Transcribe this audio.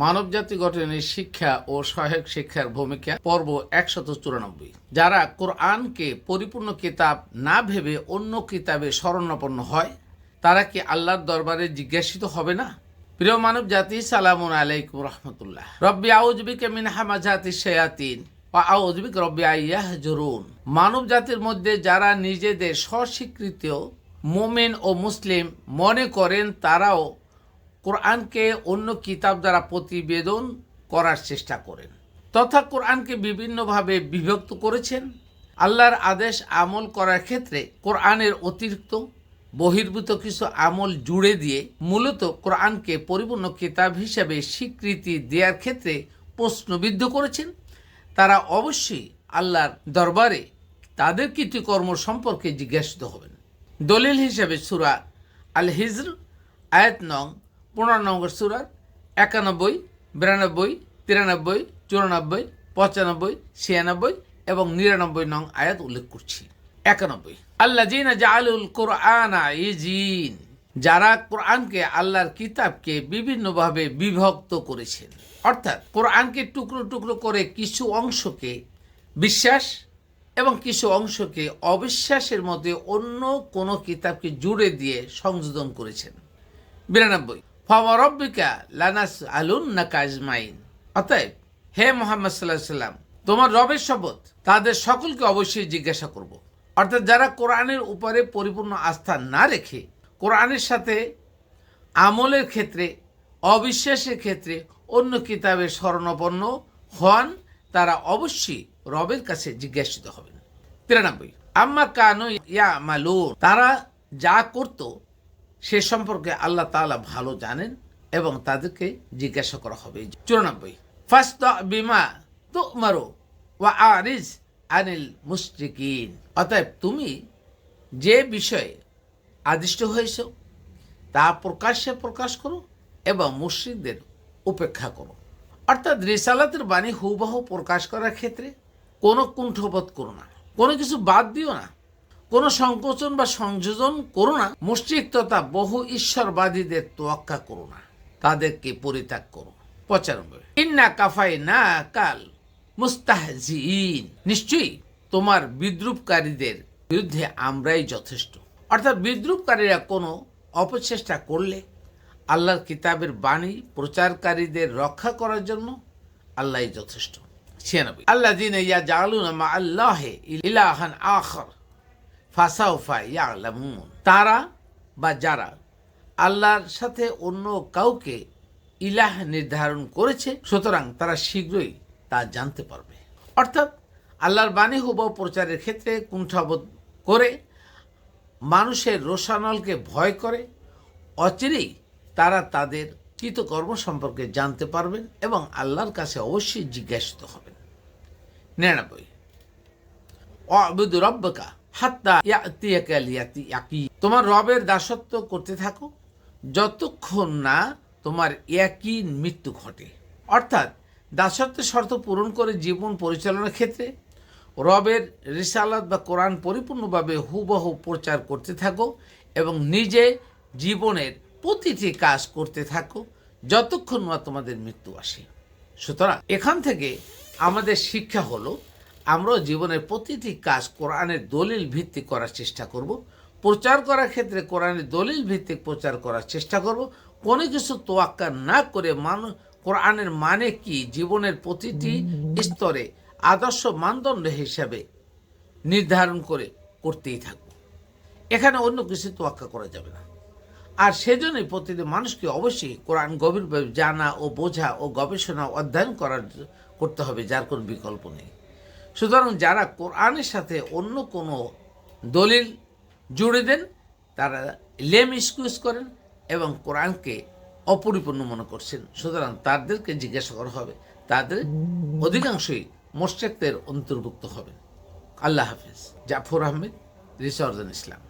মানবজাতি গঠনের শিক্ষা ও সহায়ক শিক্ষার ভূমিকা পর্ব ১৯৪। যারা কোরআনকে পরিপূর্ণ কিতাব না ভেবে অন্য কিতাবে শরণাপন্ন হয় তারা কি আল্লাহর দরবারে জিজ্ঞাসিত হবে না? প্রিয় মানব জাতি, সালামুন আলাইকুম রহমতুল্লাহ। রব্বি আউযু বিকা মিন হামাযাতিশ শায়াতিন ওয়া আউযু বিকা রব্বি আইয়াহজুরুন। মানব জাতির মধ্যে যারা নিজেদের স্বস্বীকৃত মুমিন ও মুসলিম মনে করেন তারাও কোরআনকে অন্য কিতাব দ্বারা প্রতিবেদন করার চেষ্টা করেন তথা কোরআনকে বিভিন্নভাবে বিভক্ত করেছেন। আল্লাহর আদেশ আমল করার ক্ষেত্রে কোরআনের অতিরিক্ত বহির্ভূত কিছু আমল জুড়ে দিয়ে মূলত কোরআনকে পরিপূর্ণ কিতাব হিসেবে স্বীকৃতি দেওয়ার ক্ষেত্রে প্রশ্নবিদ্ধ করেছেন। তারা অবশ্যই আল্লাহর দরবারে তাদের কৃতকর্ম সম্পর্কে জিজ্ঞাসিত হবেন। দলিল হিসেবে সূরা আল হিজর আয়াত নং 15 নম্বর সূরার 91, 92, 93, 94, 95, 96 এবং 99 নং আয়াত উল্লেখ করছি। 91, আল্লাযীনা জাআলুল কুরআনা ইজিন, যারা কোরআনকে আল্লাহর কিতাবকে বিভিন্নভাবে বিভক্ত করেছেন, অর্থাৎ কোরআনকে টুকরো টুকরো করে কিছু অংশকে বিশ্বাস এবং কিছু অংশকে অবিশ্বাসের মধ্যে অন্য কোনো কিতাবকে জুড়ে দিয়ে সংযোজন করেছেন। 92, ফাওয়ারাব্বিকা লানাসআলুন্নাকা আজমাইন, অতএব হে মুহাম্মদ সাল্লাল্লাহু আলাইহি সাল্লাম, তোমার রবের শপথ তাদের সকলকে অবশ্যই জিজ্ঞাসা করব। অর্থাৎ যারা কোরআনের উপরে পরিপূর্ণ আস্থা না রেখে কোরআনের সাথে আমলের ক্ষেত্রে অবিশ্বাসের ক্ষেত্রে অন্য কিতাবের শরণাপন্ন হন তারা অবশ্যই রবের কাছে জিজ্ঞাসিত হবেন। 93, আম্মা কানু ইয়ামালুন, তারা যা করত সে সম্পর্কে আল্লাহ তাআলা ভালো জানেন এবং তাদেরকে জিজ্ঞাসা করা হবে। 94, ফাস্তা বিমা তুমারু ওয়া আরিজ আনিল মুশরিকিন, অতএব তুমি যে বিষয়ে আদিষ্ট হয়েছ তা প্রকাশ্যে প্রকাশ করো এবং মুশরিকদের উপেক্ষা করো। অর্থাৎ রিসালাতের বাণী হুবহু প্রকাশ করার ক্ষেত্রে কোনো কুণ্ঠবোধ করো না, কোনো কিছু বাদ দিও না, কোনো সংকোচন বা সংযোজন করো না। মুশরিক তথা বহু ঈশ্বরবাদীদের তোয়াক্কা করো না, তাদেরকে পরিত্যাগ করো। 95, ইন্না কাফাইনা কাল মুস্তাহজিইন, নিশ্চয়ই তোমার বিদ্রুপকারীদের বিরুদ্ধে আমরাই যথেষ্ট। অর্থাৎ বিদ্রুপকারীরা কোনো অপচেষ্টা করলে আল্লাহর কিতাবের বাণী প্রচারকারীদের রক্ষা করার জন্য আল্লাহই যথেষ্ট। 96, আল্লাযীনা ইয়াজআলুনা মা আল্লাহি ইলাহান আখার ফাসাউফা ইয়ালামুন, তারা বা যারা আল্লাহর সাথে অন্য কাউকে ইলাহ নির্ধারণ করেছে সুতরাং তারা শীঘ্রই তা জানতে পারবে। অর্থাৎ আল্লাহর বাণী হুবহু প্রচারের ক্ষেত্রে কুণ্ঠাবোধ করে মানুষের রোষানলকে ভয় করে অচিরেই তারা তাদের কৃতকর্ম সম্পর্কে জানতে পারবেন এবং আল্লাহর কাছে অবশ্যই জিজ্ঞাসিত হবেন। 99, ওয়াবুদু রাব্বাকা হাত্তা ইয়াতিয়াকাল ইয়াকিন, তোমার রবের দাসত্ব করতে থাকো যতক্ষণ না তোমার ইয়াকিন মৃত্যু ঘটে। অর্থাৎ দাসত্বের শর্ত পূরণ করে জীবন পরিচালনার ক্ষেত্রে রবের রিসালাত বা কোরআন পরিপূর্ণভাবে হুবহু প্রচার করতে থাকো এবং নিজে জীবনের প্রতিটি কাজ করতে থাকো যতক্ষণ না তোমাদের মৃত্যু আসে। সুতরাং এখান থেকে আমাদের শিক্ষা হলো আমরা জীবনের প্রতিটি কাজ কোরআনের দলিল ভিত্তিক করার চেষ্টা করব। প্রচার করার ক্ষেত্রে কোরআনের দলিল ভিত্তিক প্রচার করার চেষ্টা করব। কোনো কিছু তোয়াক্কা না করে কোরআনের মানে কি জীবনের প্রতিটি স্তরে আদর্শ মানদণ্ড হিসাবে নির্ধারণ করে করতেই থাকব। এখানে অন্য কিছু তোয়াক্কা করা যাবে না। আর সেজন্যই প্রতিটি মানুষকে অবশ্যই কোরআন গভীরভাবে জানা ও বোঝা ও গবেষণা অধ্যয়ন করতে হবে, যার কোনো বিকল্প নেই। সুতরাং যারা কোরআনের সাথে অন্য কোনো দলিল জুড়ে দেন তারা লেম এক্সকিউজ করেন এবং কোরআনকে অপরিপূর্ণ মনে করছেন, সুতরাং তাদেরকে জিজ্ঞাসা করা হবে। তাদের অধিকাংশই মুশরিকদের অন্তর্ভুক্ত হবেন। আল্লাহ হাফেজ। জাফর আহমেদ, রিসার্চ ইসলাম।